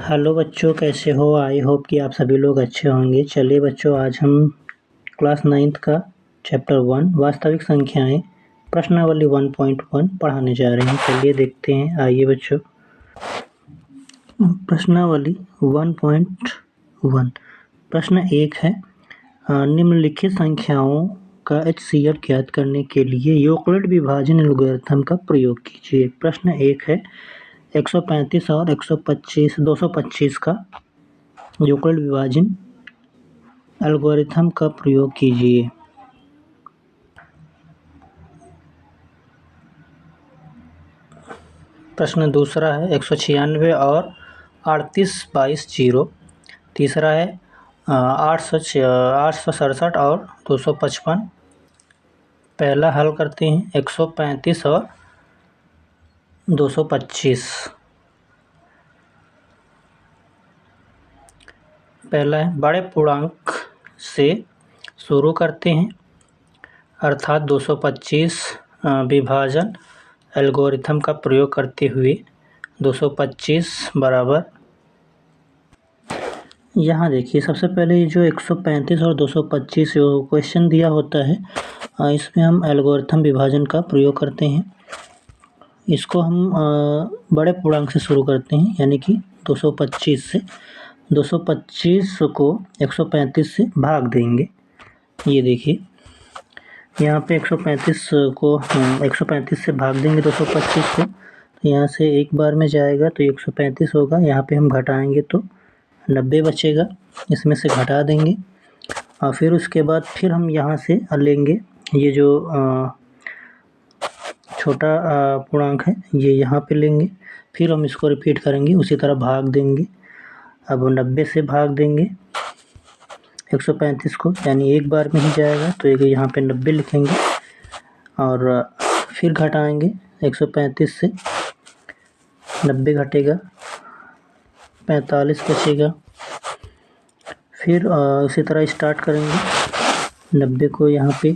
Hello बच्चों, कैसे हो? आई होप कि आप सभी लोग अच्छे होंगे। चलिए बच्चों, आज हम क्लास 9th का चैप्टर 1 वास्तविक संख्याएं प्रश्नावली 1.1 पढ़ाने जा रहे हैं। चलिए देखते हैं। आइए बच्चों, प्रश्नावली 1.1 प्रश्न 1 है, निम्नलिखित संख्याओं का HCF ज्ञात करने के लिए यूक्लिड विभाजन एल्गोरिथम का प्रयोग कीजिए। प्रश्न 1 है, 135 और 225 का यूक्लिड विभाजन एल्गोरिथम का प्रयोग कीजिए। प्रश्न दूसरा है, 196 और 38/22 तीसरा है 867 और 255। पहला हल करते हैं, 135 और 225। पहला है, बड़े पूर्णांक से शुरू करते हैं अर्थात 225 विभाजन एल्गोरिथम का प्रयोग करते हुए 225 बराबर, यहाँ देखिए सबसे पहले जो 135 और 225 जो क्वेश्चन दिया होता है, इसमें हम एल्गोरिथम विभाजन का प्रयोग करते हैं। इसको हम बड़े पूर्णांक से शुरू करते हैं, यानी कि 225 से 225 को 135 से भाग देंगे। ये देखिए यहाँ पे 135 को 135 से भाग देंगे 225 को, तो यहाँ से एक बार में जाएगा तो 135 होगा। यहाँ पे हम घटाएंगे तो 90 बचेगा, इसमें से घटा देंगे और फिर उसके बाद फिर हम यहाँ से लेंगे ये जो छोटा पूर्णांक है, ये यहाँ पे लेंगे, फिर हम इसको रिपीट करेंगे, उसी तरह भाग देंगे। अब 90 से भाग देंगे 135 को, यानी एक बार में ही जाएगा तो एक यहाँ पे 90 लिखेंगे और फिर घटाएंगे 135 से, 90 घटेगा 45 बचेगा। फिर उसी तरह स्टार्ट करेंगे, 90 को यहाँ पे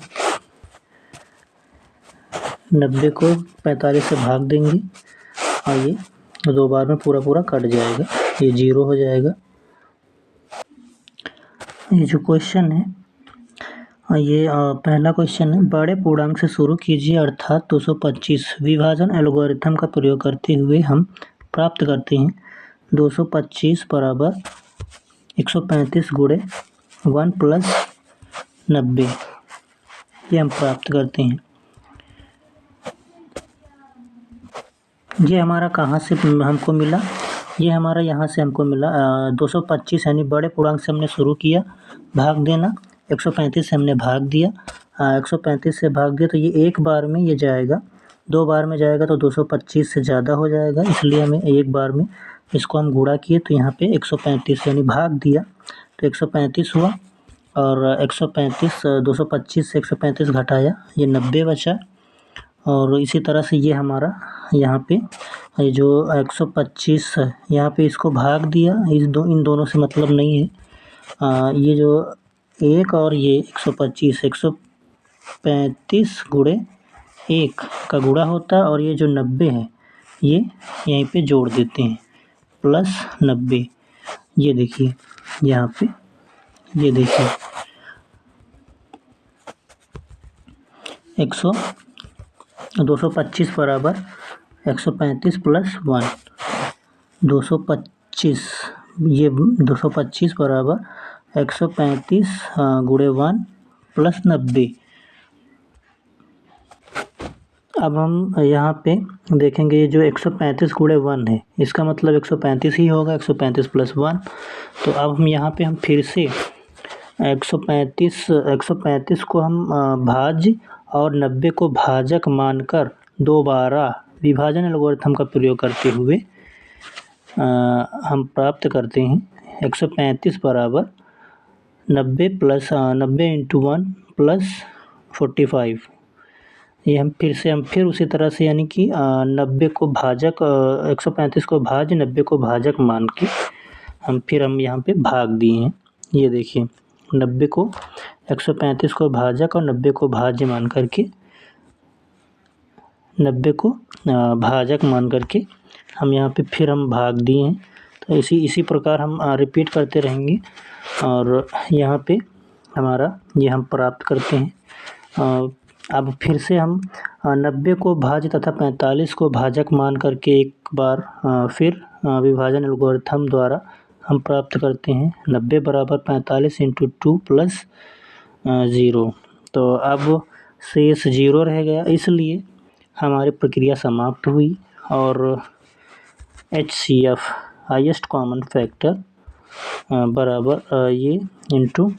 90 को 45 से भाग देंगे और ये दो बार में पूरा कट जाएगा, ये 0 हो जाएगा। ये जो क्वेश्चन है, ये पहला क्वेश्चन है, बड़े पूर्णांक से शुरू कीजिए अर्थात 225 विभाजन एल्गोरिथम का प्रयोग करते हुए हम प्राप्त करते हैं 225 बराबर 135 गुणे 1 प्लस 90, ये हम प्राप्त करते हैं। ये हमारा कहाँ से हमको मिला? ये हमारा यहाँ से हमको मिला 225, यानी बड़े पूर्णांक से हमने शुरू किया भाग देना, 135 से हमने भाग दिया, 135 से भाग दिया तो ये एक बार में ये जाएगा, दो बार में जाएगा तो 225 से ज़्यादा हो जाएगा, इसलिए हमें एक बार में इसको हम गुणा किए तो यहाँ पे 135 यानी भाग दिया तो 135 हुआ और 135 225 से 135 घटाया, ये 90 बचा। और इसी तरह से ये हमारा यहाँ पे ये जो 125 है, यहाँ पे इसको भाग दिया, इन दोनों से मतलब नहीं है। ये जो एक और ये 135 गुणे 1 का गुणा होता है और ये जो 90 है ये यहीं पे जोड़ देते हैं प्लस 90। ये देखिए यहाँ पे, ये देखिए 225 बराबर 135 प्लस 1, 225, ये 225 बराबर 135 गुणे 1 प्लस 90। अब हम यहाँ पे देखेंगे ये जो 135 गुणे 1 है, इसका मतलब 135 ही होगा, 135 प्लस 1। तो अब हम यहाँ पे हम फिर से 135 को हम भाज्य और 90 को भाजक मानकर दोबारा विभाजन एल्गोरिथम का प्रयोग करते हुए हम प्राप्त करते हैं 135 बराबर 90 प्लस 90 इंटू 1 प्लस 45। ये हम फिर उसी तरह से, यानी कि 90 को भाजक 135 को भाज्य 90 को भाजक मान के हम यहाँ पे भाग दिए हैं। ये देखिए 90 को 135 को भाजक और 90 को भाज्य मान करके 90 को भाजक मान करके हम यहाँ पे फिर हम भाग दिए हैं। तो इसी प्रकार हम रिपीट करते रहेंगे और यहाँ पे हमारा ये हम प्राप्त करते हैं। अब फिर से हम 90 को भाज्य तथा 45 को भाजक मान करके एक बार फिर विभाजन एल्गोरिथम द्वारा हम प्राप्त करते हैं। 90 बराबर 45 इंटू 2 प्लस 0। तो अब शेष 0 रह गया, इसलिए हमारी प्रक्रिया समाप्त हुई और HCF हाईएस्ट कॉमन फैक्टर बराबर ये इंटू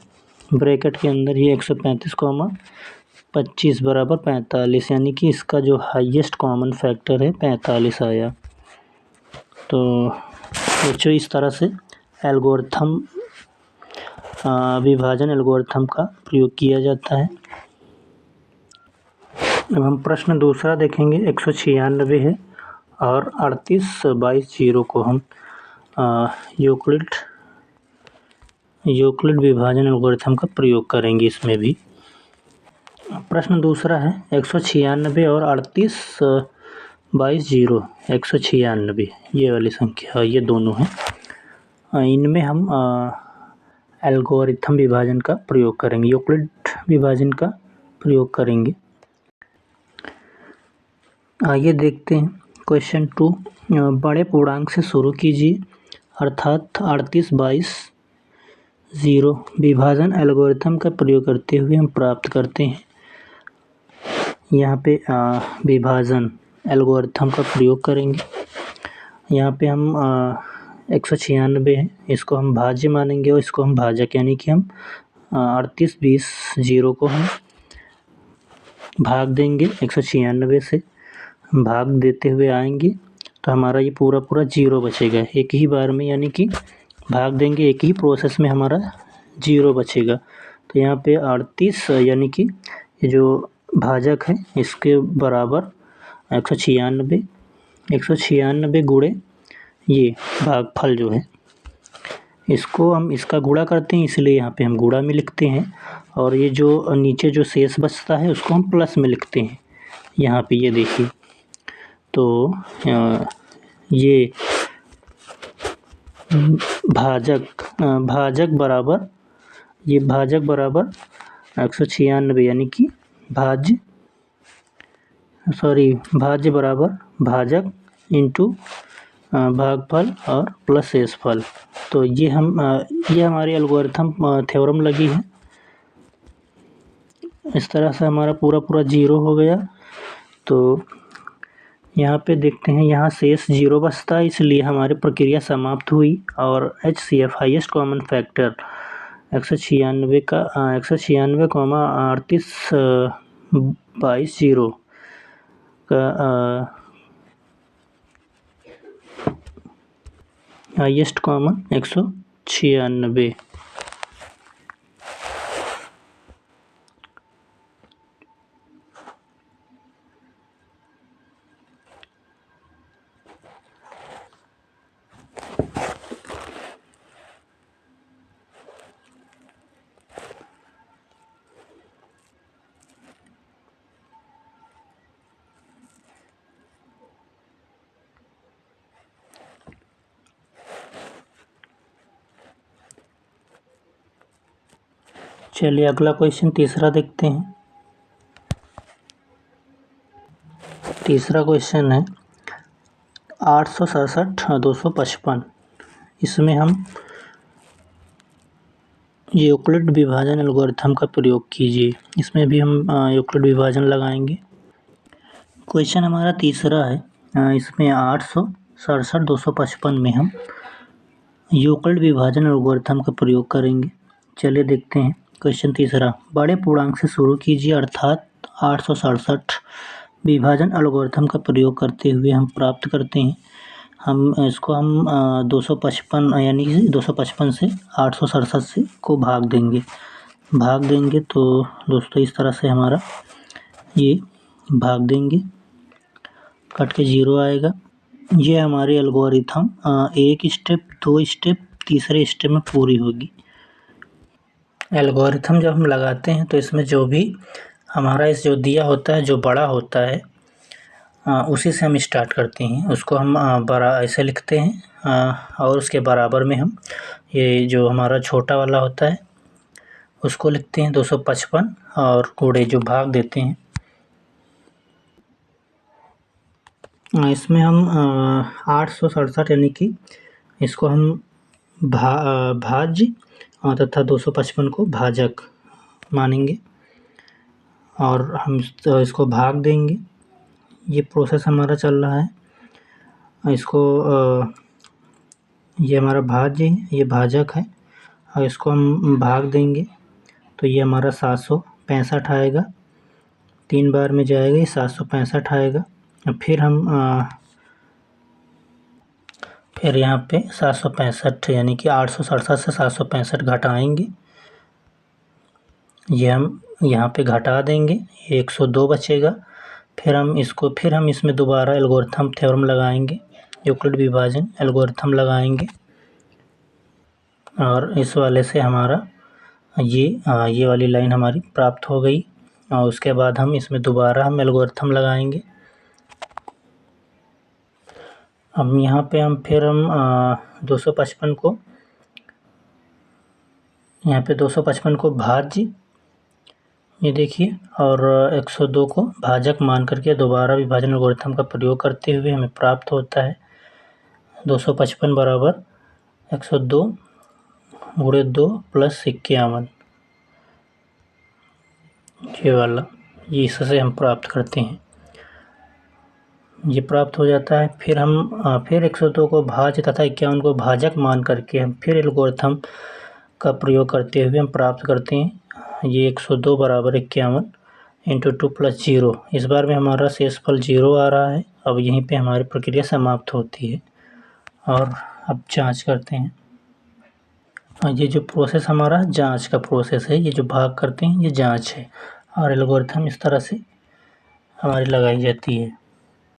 ब्रैकेट के अंदर ये 135, बराबर 45, यानी कि इसका जो हाईएस्ट कॉमन फैक्टर है 45 आया। तो बच्चों इस तरह से एल्गोरिथम विभाजन एल्गोरिथम का प्रयोग किया जाता है। अब हम प्रश्न दूसरा देखेंगे। 196 है और 38 22 0 को हम यूक्लिड विभाजन एल्गोरिथम का प्रयोग करेंगे इसमें भी। प्रश्न दूसरा है 196 और 38 22 0। 196 ये वाली संख्या, ये दोनों हैं, इनमें हम एल्गोरिथम विभाजन का प्रयोग करेंगे, यूक्लिड विभाजन का प्रयोग करेंगे। आगे देखते हैं क्वेश्चन 2। बड़े पूर्णांक से शुरू कीजिए, अर्थात 38 22 0 विभाजन एल्गोरिथम का प्रयोग करते हुए हम प्राप्त करते हैं। यहाँ पे विभाजन एल्गोरिथम का प्रयोग करेंगे। यहाँ पे हम 196 है, इसको हम भाज्य मानेंगे और इसको हम भाजक, यानी कि हम 38 20 0 को हम भाग देंगे। 196 से भाग देते हुए आएंगे तो हमारा ये पूरा 0 बचेगा एक ही बार में, यानी कि भाग देंगे एक ही प्रोसेस में हमारा 0 बचेगा। तो यहाँ पे 38 यानी कि ये जो भाजक है इसके बराबर 196 गुणे ये भागफल जो है इसको हम इसका गुणा करते हैं, इसलिए यहाँ पे हम गुणा में लिखते हैं और ये जो नीचे जो शेष बचता है उसको हम प्लस में लिखते हैं। यहाँ पे ये देखिए, तो ये भाजक बराबर 196, यानी कि भाज्य बराबर भाजक इंटू भागफल और प्लस शेषफल। तो ये हमारी एल्गोरिथम थ्योरम लगी है। इस तरह से हमारा पूरा 0 हो गया। तो यहाँ पे देखते हैं, यहाँ शेष 0 बचता है, इसलिए हमारी प्रक्रिया समाप्त हुई और HCF हाईएस्ट कॉमन फैक्टर 196 का 196, 38 22 0 का हाईएस्ट कॉमन 196। चलिए अगला क्वेश्चन तीसरा देखते हैं। तीसरा क्वेश्चन है 867 255। इसमें हम यूक्लिड विभाजन एल्गोरिथम का प्रयोग कीजिए। इसमें भी हम यूक्लिड विभाजन लगाएंगे। क्वेश्चन हमारा तीसरा है, इसमें 867 255 में हम यूक्लिड विभाजन एल्गोरिथम का प्रयोग करेंगे। चलिए देखते हैं क्वेश्चन तीसरा। बड़े पूर्णांक से शुरू कीजिए, अर्थात 867 विभाजन एल्गोरिथम का प्रयोग करते हुए हम प्राप्त करते हैं। हम 255 यानी कि 255 से 867 से को भाग देंगे तो दोस्तों इस तरह से हमारा ये भाग देंगे, कट के 0 आएगा। ये हमारी एल्गोरिथम एक स्टेप, 2 स्टेप, तीसरे स्टेप में पूरी होगी। एल्गोरिथम जब हम लगाते हैं तो इसमें जो भी हमारा जो दिया होता है, जो बड़ा होता है, उसी से हम स्टार्ट करते हैं। उसको हम बड़ा ऐसे लिखते हैं और उसके बराबर में हम ये जो हमारा छोटा वाला होता है उसको लिखते हैं 255 और गुणे जो भाग देते हैं इसमें हम 867 यानी कि इसको हम भाज्य तथा 255 को भाजक मानेंगे और हम इसको भाग देंगे। ये प्रोसेस हमारा चल रहा है। इसको ये हमारा भाज्य है, ये भाजक है और इसको हम भाग देंगे तो ये हमारा 765 आएगा। 3 बार में जाएगा, ये 765 आएगा। फिर हम फिर यहाँ पे 765 यानी कि 867 से 765 घटाएंगे। ये हम यहाँ पे घटा देंगे, ये 102 बचेगा। फिर हम इसमें दोबारा एल्गोरिथम थ्योरम लगाएंगे, यूक्लिड विभाजन एल्गोरिथम लगाएंगे और इस वाले से हमारा ये वाली लाइन हमारी प्राप्त हो गई। और उसके बाद हम इसमें दोबारा हम एल्गोरिथम लगाएंगे। अब यहाँ पे हम 255 को यहाँ पे 255 को भाज्य ये देखिए और 102 को भाजक मान करके दोबारा विभाजन एल्गोरिथम का प्रयोग करते हुए हमें प्राप्त होता है 255 बराबर 102 गुणे 2 प्लस 51। ये वाला ये इससे हम प्राप्त करते हैं, ये प्राप्त हो जाता है। फिर हम फिर 102 को भाज्य तथा 51 को भाजक मान करके हम फिर एल्गोरिथम का प्रयोग करते हुए हम प्राप्त करते हैं ये 102 बराबर 51 इंटू 2 प्लस 0। इस बार में हमारा शेषफल 0 आ रहा है। अब यहीं पे हमारी प्रक्रिया समाप्त होती है और अब जांच करते हैं। ये जो प्रोसेस हमारा जांच का प्रोसेस है, ये जो भाग करते हैं ये जांच है और एल्गोरिथम इस तरह से हमारी लगाई जाती है।